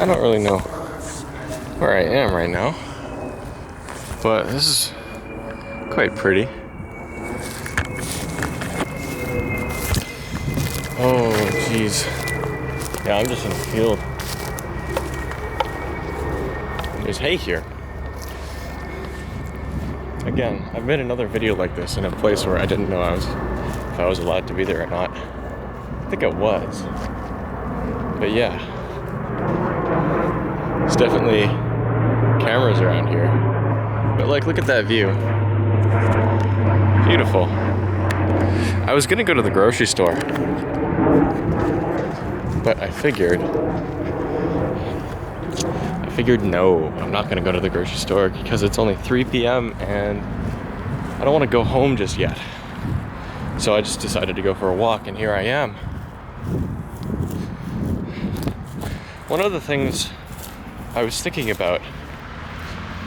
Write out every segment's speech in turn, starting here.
I don't really know where I am right now, but this is quite pretty. Oh, jeez. Yeah, I'm just in a field. There's hay here. Again, I've made another video like this in a place where I didn't know if I was allowed to be there or not. I think I was. But yeah. There's definitely cameras around here. But like, look at that view. Beautiful. I was gonna go to the grocery store, but I figured no, I'm not gonna go to the grocery store because it's only 3 p.m. and I don't want to go home just yet. So I just decided to go for a walk, and here I am. One of the things I was thinking about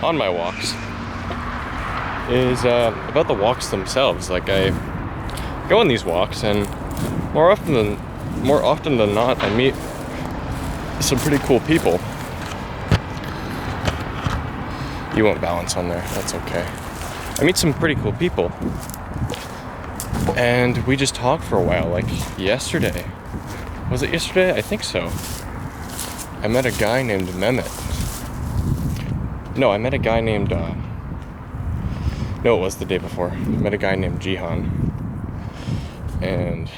on my walks is about the walks themselves. Like, I go on these walks, and more often than not, I meet some pretty cool people. You won't balance on there, that's okay. I meet some pretty cool people, and we just talk for a while. Like yesterday. Was it yesterday? I think so. I met a guy named Mehmet. No, I met a guy named, no, it was the day before. I met a guy named Jihan. And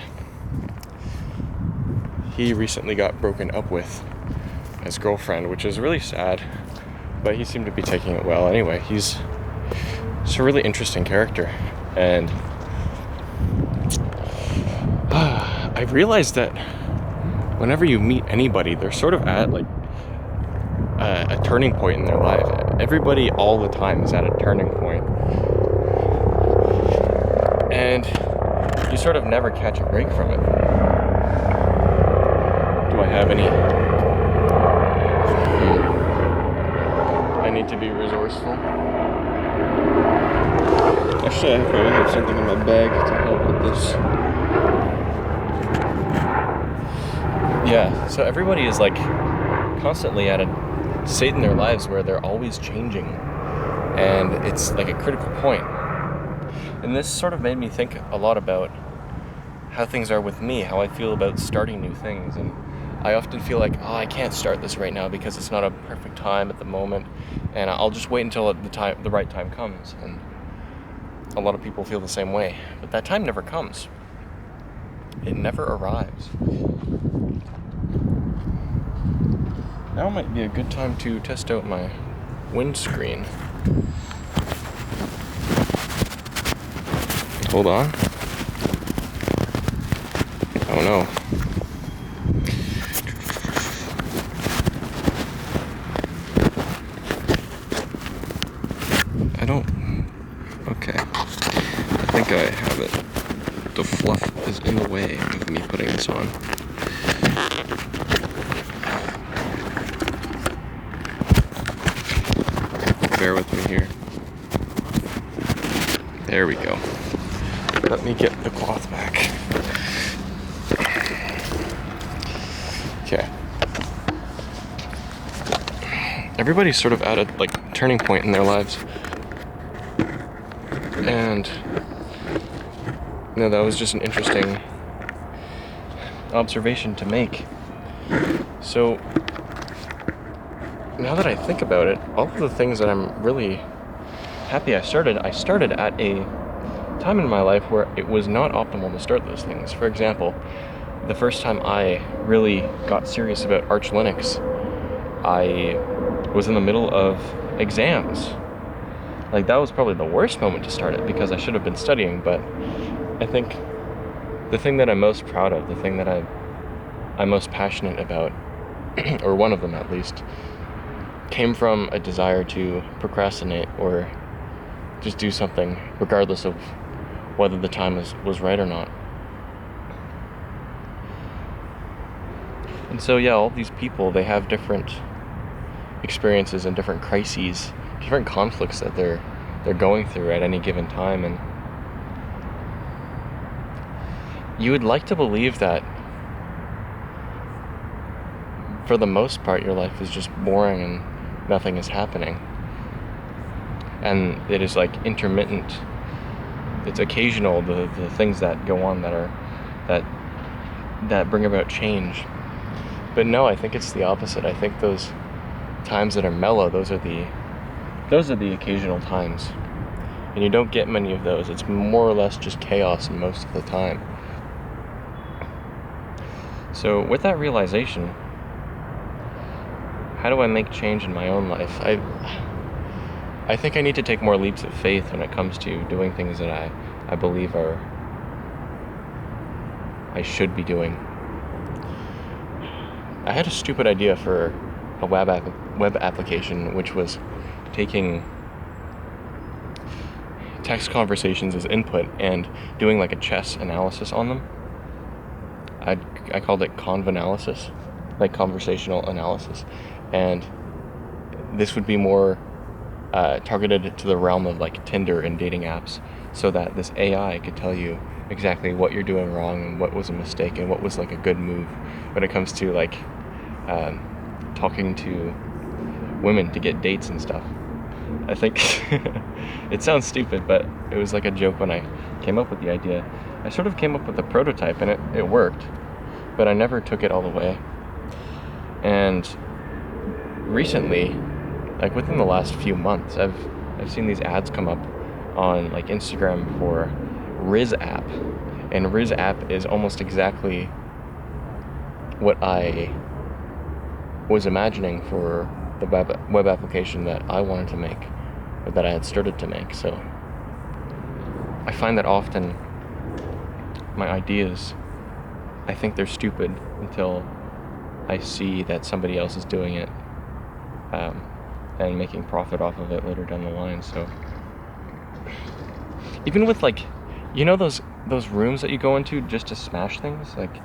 he recently got broken up with his girlfriend, which is really sad. But he seemed to be taking it well. Anyway, he's a really interesting character. And I realized that whenever you meet anybody, they're sort of at like a turning point in their life. Everybody all the time is at a turning point. And you sort of never catch a break from it. Do I have any? I need to be resourceful. Actually, I probably have something in my bag to help with this. Yeah, so everybody is like constantly at a state in their lives where they're always changing, and it's like a critical point. And this sort of made me think a lot about how things are with me, how I feel about starting new things. And I often feel like, oh, I can't start this right now because it's not a perfect time at the moment, and I'll just wait until the right time comes. And a lot of people feel the same way, but that time never comes. It never arrives. Now might be a good time to test out my windscreen. Hold on. Oh no. Okay. I think I have it. The fluff is in the way of me putting this on. Bear with me here. There we go. Let me get the cloth back. Okay. Everybody's sort of at a turning point in their lives. And that was just an interesting observation to make. So now that I think about it, all of the things that I'm really happy I started at a time in my life where it was not optimal to start those things. For example, the first time I really got serious about Arch Linux, I was in the middle of exams. Like, that was probably the worst moment to start it because I should have been studying. But I think the thing that I'm most proud of, the thing that I'm most passionate about, or one of them at least, came from a desire to procrastinate or just do something regardless of whether the time was right or not. And so yeah, all these people, they have different experiences and different crises, different conflicts that they're going through at any given time. And you would like to believe that for the most part, your life is just boring and nothing is happening. And it is like intermittent. It's occasional, the things that go on that bring about change. But no, I think it's the opposite. I think those times that are mellow, those are the occasional times. And you don't get many of those. It's more or less just chaos most of the time. So with that realization, how do I make change in my own life? I think I need to take more leaps of faith when it comes to doing things that I believe I should be doing. I had a stupid idea for a web application, which was taking text conversations as input and doing like a chess analysis on them. I called it convanalysis, like conversational analysis. And this would be more targeted to the realm of like Tinder and dating apps, so that this AI could tell you exactly what you're doing wrong and what was a mistake and what was like a good move when it comes to like talking to women to get dates and stuff. I think it sounds stupid, but it was like a joke when I came up with the idea. I sort of came up with a prototype and it worked, but I never took it all the way. And recently, like within the last few months, I've seen these ads come up on like Instagram for Riz app, and Riz app is almost exactly what I was imagining for the web application that I wanted to make, or that I had started to make. So I find that often my ideas, I think they're stupid until I see that somebody else is doing it and making profit off of it later down the line. So even with like, you know, those rooms that you go into just to smash things, like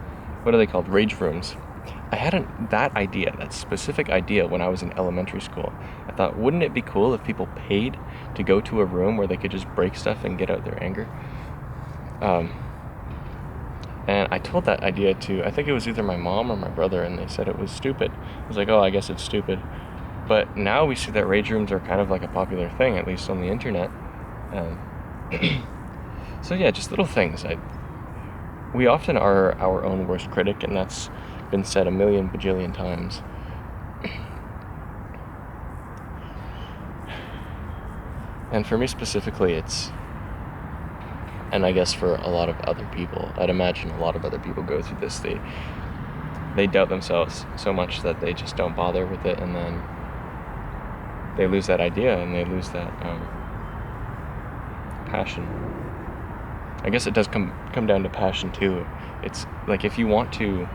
what are they called, rage rooms? I had that specific idea when I was in elementary school. I thought, wouldn't it be cool if people paid to go to a room where they could just break stuff and get out their anger? And I told that idea to, I think it was either my mom or my brother, and they said it was stupid. I was like, oh, I guess it's stupid. But now we see that rage rooms are kind of like a popular thing, at least on the internet. So yeah, just little things. We often are our own worst critic, and that's been said a million bajillion times. And for me specifically, and I guess for a lot of other people, I'd imagine a lot of other people go through this. They doubt themselves so much that they just don't bother with it, and then they lose that idea and they lose that passion. I guess it does come down to passion too. It's like if you want to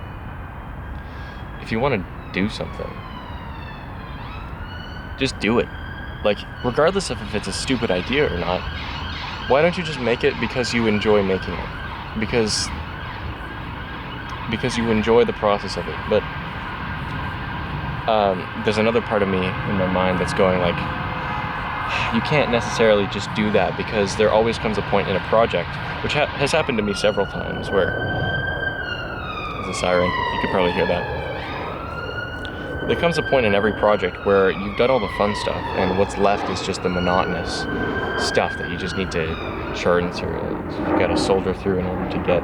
do something, just do it. Like, regardless of if it's a stupid idea or not, why don't you just make it because you enjoy making it? Because you enjoy the process of it. But there's another part of me in my mind that's going like, you can't necessarily just do that, because there always comes a point in a project, which has happened to me several times, where there's a siren, you could probably hear that. There comes a point in every project where you've done all the fun stuff, and what's left is just the monotonous stuff that you just need to churn through. You've got to soldier through in order to get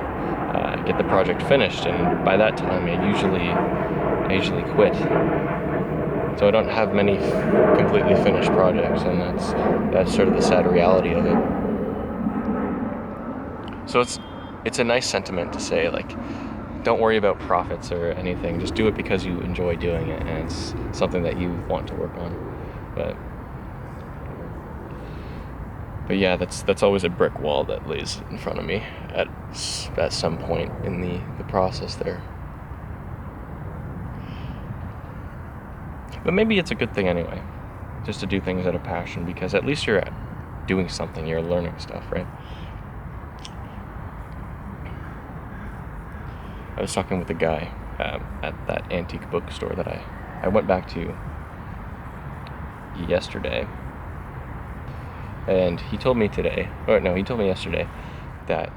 the project finished, and by that time I usually quit. So I don't have many completely finished projects, and that's sort of the sad reality of it. So it's a nice sentiment to say, like, don't worry about profits or anything. Just do it because you enjoy doing it, and it's something that you want to work on. But yeah, that's always a brick wall that lays in front of me at some point in the process there. But maybe it's a good thing anyway, just to do things out of passion, because at least you're doing something, you're learning stuff, right? I was talking with a guy at that antique bookstore that I went back to yesterday, and he told me yesterday that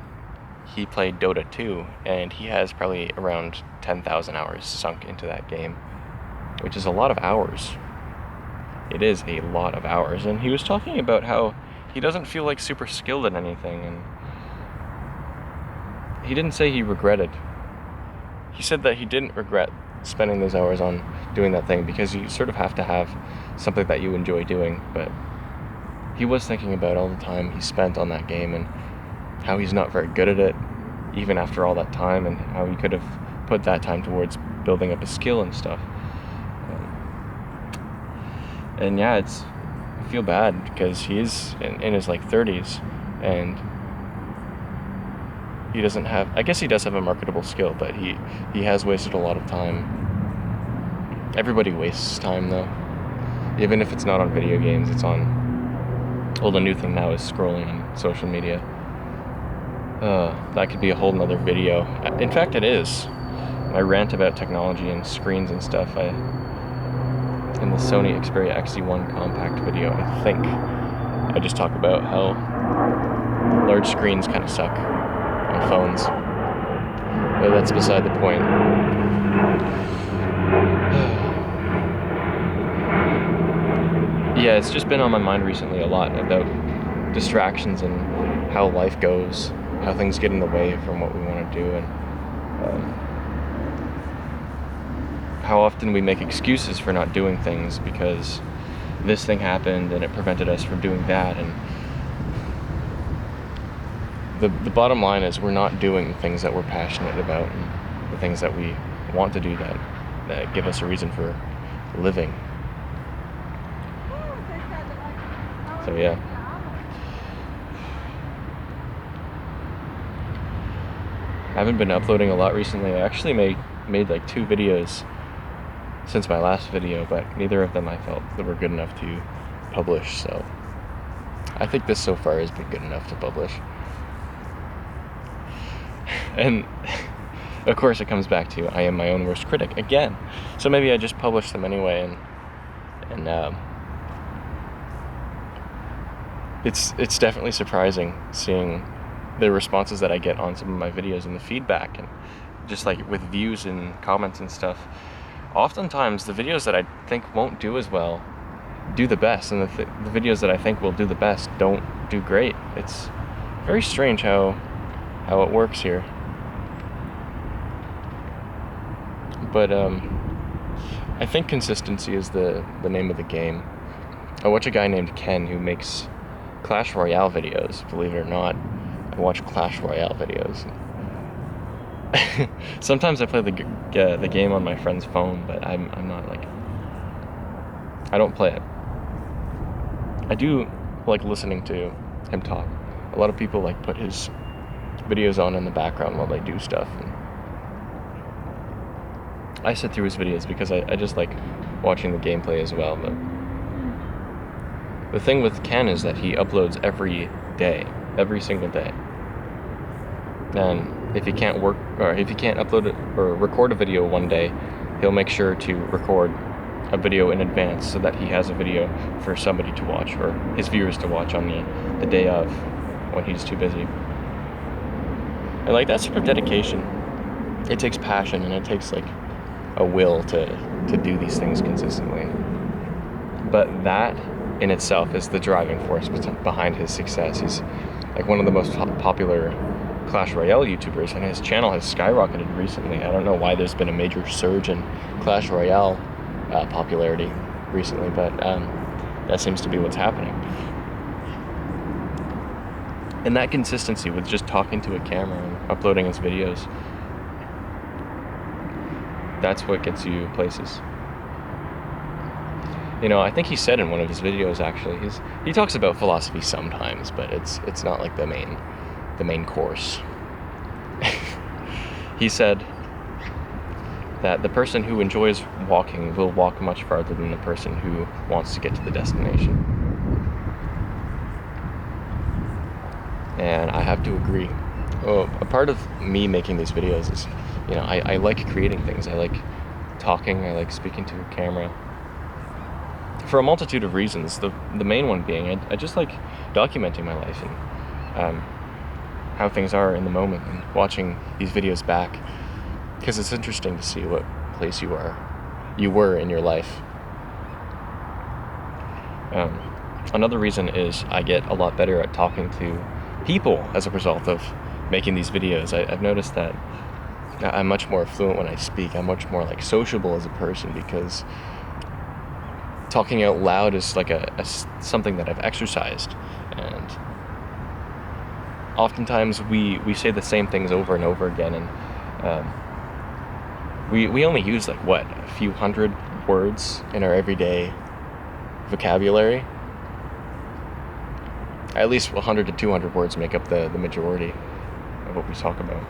he played Dota 2, and he has probably around 10,000 hours sunk into that game. which is a lot of hours. It is a lot of hours. And he was talking about how he doesn't feel like super skilled at anything, and he didn't say he regretted. He said that he didn't regret spending those hours on doing that thing, because you sort of have to have something that you enjoy doing. But he was thinking about all the time he spent on that game and how he's not very good at it, even after all that time, and how he could have put that time towards building up a skill and stuff. And yeah, I feel bad because he is in his like 30s, and he doesn't have, I guess he does have a marketable skill, but he has wasted a lot of time. Everybody wastes time though, even if it's not on video games, it's on, well, the new thing now is scrolling on social media. That could be a whole nother video. In fact, it is. I rant about technology and screens and stuff. In the Sony Xperia XZ1 compact video, I think I just talk about how large screens kind of suck on phones. But that's beside the point. Yeah, it's just been on my mind recently a lot about distractions and how life goes, how things get in the way from what we want to do, and how often we make excuses for not doing things because this thing happened and it prevented us from doing that. And the bottom line is we're not doing the things that we're passionate about and the things that we want to do that give us a reason for living. So yeah. I haven't been uploading a lot recently. I actually made like 2 videos since my last video, but neither of them I felt that were good enough to publish, so I think this so far has been good enough to publish. And of course it comes back to I am my own worst critic again, so maybe I just publish them anyway, and it's definitely surprising seeing the responses that I get on some of my videos and the feedback, and just like with views and comments and stuff. Oftentimes the videos that I think won't do as well do the best, and the videos that I think will do the best don't do great. It's very strange how it works here. But I think consistency is the name of the game. I watch a guy named Ken who makes Clash Royale videos. Believe it or not, I watch Clash Royale videos. Sometimes I play the game on my friend's phone, but I'm not like, I don't play it. I do like listening to him talk. A lot of people like put his videos on in the background while they do stuff, and I sit through his videos because I just like watching the gameplay as well. But the thing with Ken is that he uploads every day, every single day. And if he can't upload it or record a video one day, he'll make sure to record a video in advance so that he has a video for somebody to watch, or his viewers to watch on the day of, when he's too busy. And like, that's sort of dedication. It takes passion, and it takes like a will to do these things consistently. But that in itself is the driving force behind his success. He's like one of the most popular Clash Royale YouTubers, and his channel has skyrocketed recently. I don't know why there's been a major surge in Clash Royale popularity recently, but that seems to be what's happening. And that consistency with just talking to a camera and uploading his videos, that's what gets you places. You know, I think he said in one of his videos, actually, he talks about philosophy sometimes, but it's not like the main course. He said that the person who enjoys walking will walk much farther than the person who wants to get to the destination. And I have to agree. A part of me making these videos is, you know, I like creating things. I like talking. I like speaking to a camera. For a multitude of reasons. The main one being I just like documenting my life and how things are in the moment, and watching these videos back, because it's interesting to see what place you are you were in your life. Another reason is I get a lot better at talking to people as a result of making these videos. I've noticed that I'm much more fluent when I speak. I'm much more like sociable as a person because talking out loud is like something that I've exercised, and oftentimes we say the same things over and over again, and we only use like a few hundred words in our everyday vocabulary. At least 100 to 200 words make up the majority of what we talk about.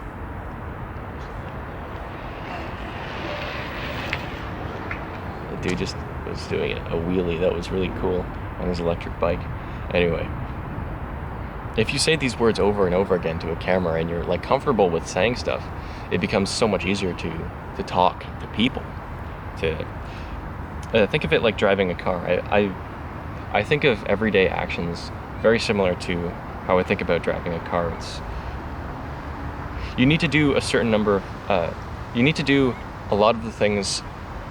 The dude just was doing a wheelie. That was really cool on his electric bike. Anyway, if you say these words over and over again to a camera and you're like comfortable with saying stuff, it becomes so much easier to talk to people. To think of it like driving a car. I think of everyday actions very similar to how I think about driving a car. You need to do a certain number of, you need to do a lot of the things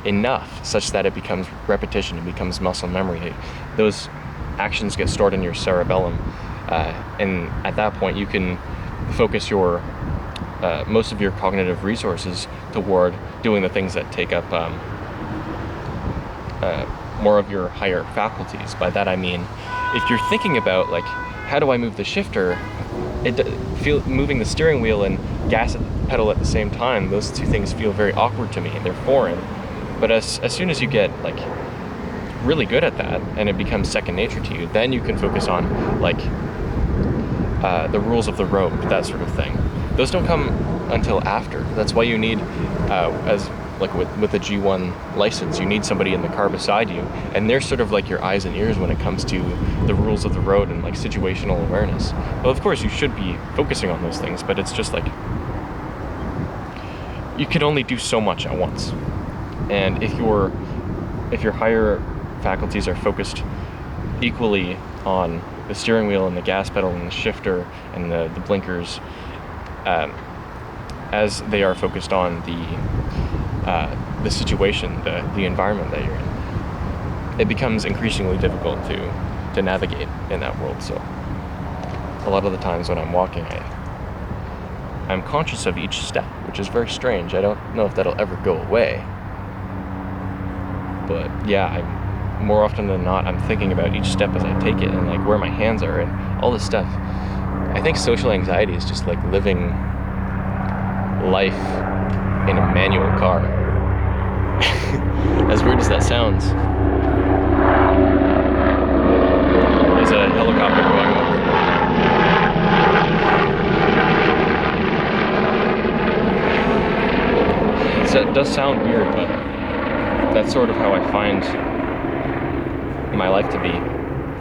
enough such that it becomes repetition, it becomes muscle memory. Those actions get stored in your cerebellum, and at that point you can focus your most of your cognitive resources toward doing the things that take up more of your higher faculties. By that I mean, if you're thinking about like, how do I move the shifter, moving the steering wheel and gas pedal at the same time, those two things feel very awkward to me and they're foreign. But as soon as you get like really good at that and it becomes second nature to you, then you can focus on like the rules of the road, that sort of thing. Those don't come until after. That's why you need, as like with a G1 license, you need somebody in the car beside you, and they're sort of like your eyes and ears when it comes to the rules of the road and like situational awareness. Well, of course you should be focusing on those things, but it's just like you can only do so much at once. And if your higher faculties are focused equally on the steering wheel and the gas pedal and the shifter and the blinkers, as they are focused on the situation, the environment that you're in, it becomes increasingly difficult to navigate in that world. So a lot of the times when I'm walking, I'm conscious of each step, which is very strange. I don't know if that'll ever go away. But yeah, more often than not, I'm thinking about each step as I take it and like where my hands are and all this stuff. I think social anxiety is just like living life in a manual car. As weird as that sounds. There's a helicopter going over. It does sound weird, but that's sort of how I find my life to be.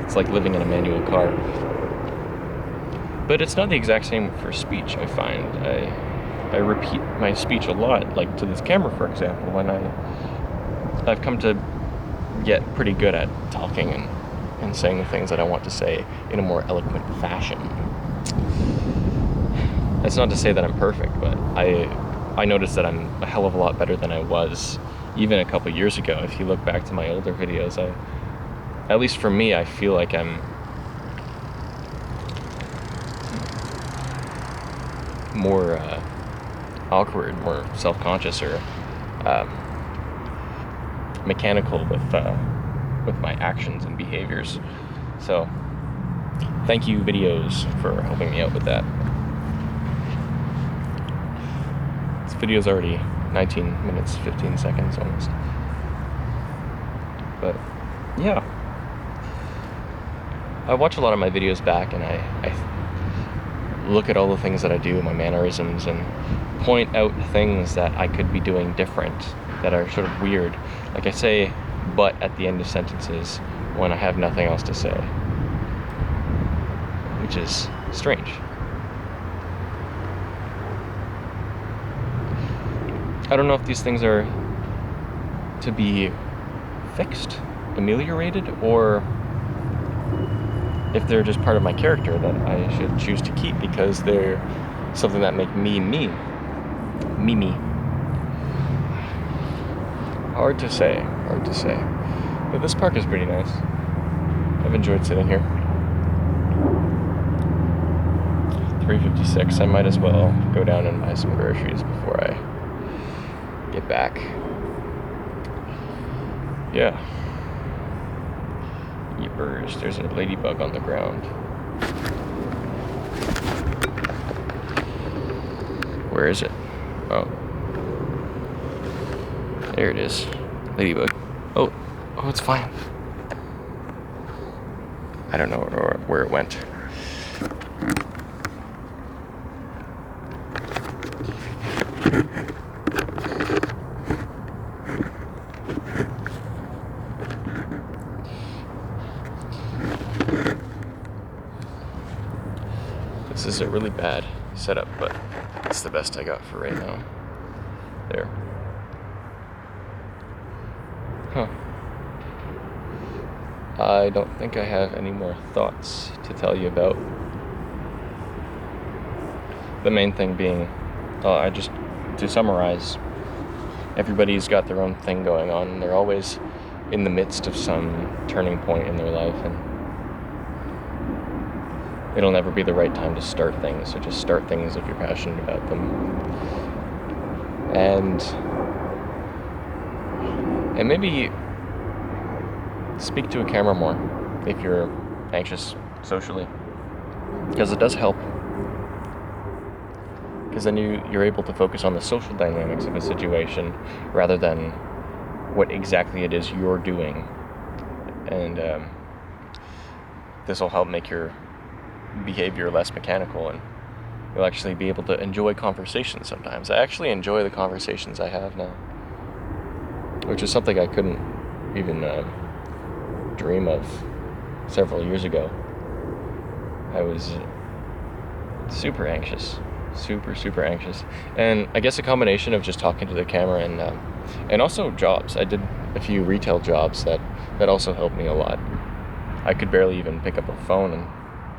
It's like living in a manual car. But it's not the exact same for speech, I find. I repeat my speech a lot, like to this camera, for example, when I've come to get pretty good at talking and saying the things that I want to say in a more eloquent fashion. That's not to say that I'm perfect, but I noticed that I'm a hell of a lot better than I was even a couple years ago. If you look back to my older videos, at least for me, I feel like I'm more awkward, more self-conscious, or mechanical with my actions and behaviors. So thank you, videos, for helping me out with that. This video's already 19 minutes 15 seconds almost. But yeah, I watch a lot of my videos back and I look at all the things that I do, my mannerisms, and point out things that I could be doing different that are sort of weird. Like I say "but" at the end of sentences when I have nothing else to say, which is strange. I don't know if these things are to be fixed, ameliorated, or if they're just part of my character that I should choose to keep because they're something that make me me. Hard to say. Hard to say. But this park is pretty nice. I've enjoyed sitting here. 3:56. I might as well go down and buy some groceries before I get back. Yeah. Yeepers. There's a ladybug on the ground. Where is it? Oh. There it is. Ladybug. Oh, it's fine. I don't know where it went. This is a really bad setup, but it's the best I got for right now. There. Huh. I don't think I have any more thoughts to tell you about. The main thing being, to summarize, everybody's got their own thing going on, and they're always in the midst of some turning point in their life, and it'll never be the right time to start things, so just start things if you're passionate about them. And maybe speak to a camera more if you're anxious socially, because it does help. Because then you're able to focus on the social dynamics of a situation rather than what exactly it is you're doing. And this will help make your behavior less mechanical, and you'll actually be able to enjoy conversations sometimes. I actually enjoy the conversations I have now, which is something I couldn't even dream of several years ago. I was super anxious. Super anxious. And I guess a combination of just talking to the camera and also jobs. I did a few retail jobs that also helped me a lot. I could barely even pick up a phone and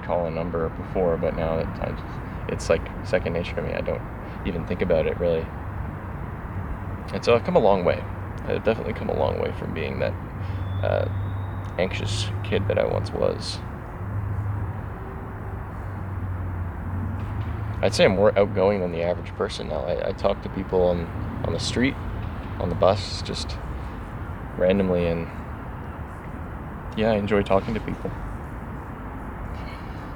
call a number before, but now at times it's like second nature to me. I don't even think about it really. And so I've come a long way. I've definitely come a long way from being that anxious kid that I once was. I'd say I'm more outgoing than the average person now. I talk to people on the street, on the bus, just randomly, and yeah, I enjoy talking to people.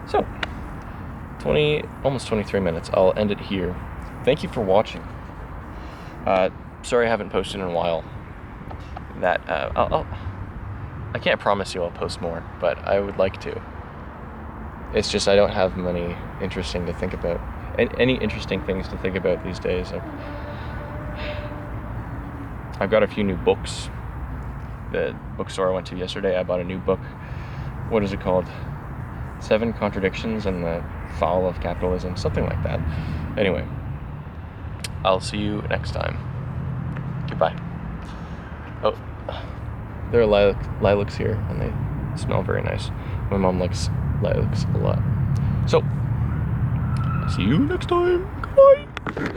So, almost 23 minutes. I'll end it here. Thank you for watching. Sorry I haven't posted in a while. I can't promise you I'll post more, but I would like to. It's just I don't have many interesting to think about. Any interesting things to think about these days. I've got a few new books. The bookstore I went to yesterday, I bought a new book. What is it called? 7 Contradictions and the Fall of Capitalism, something like that. Anyway, I'll see you next time. Goodbye. Oh, there are lilacs here, and they smell very nice. My mom likes lilacs a lot. So, see you next time. Goodbye.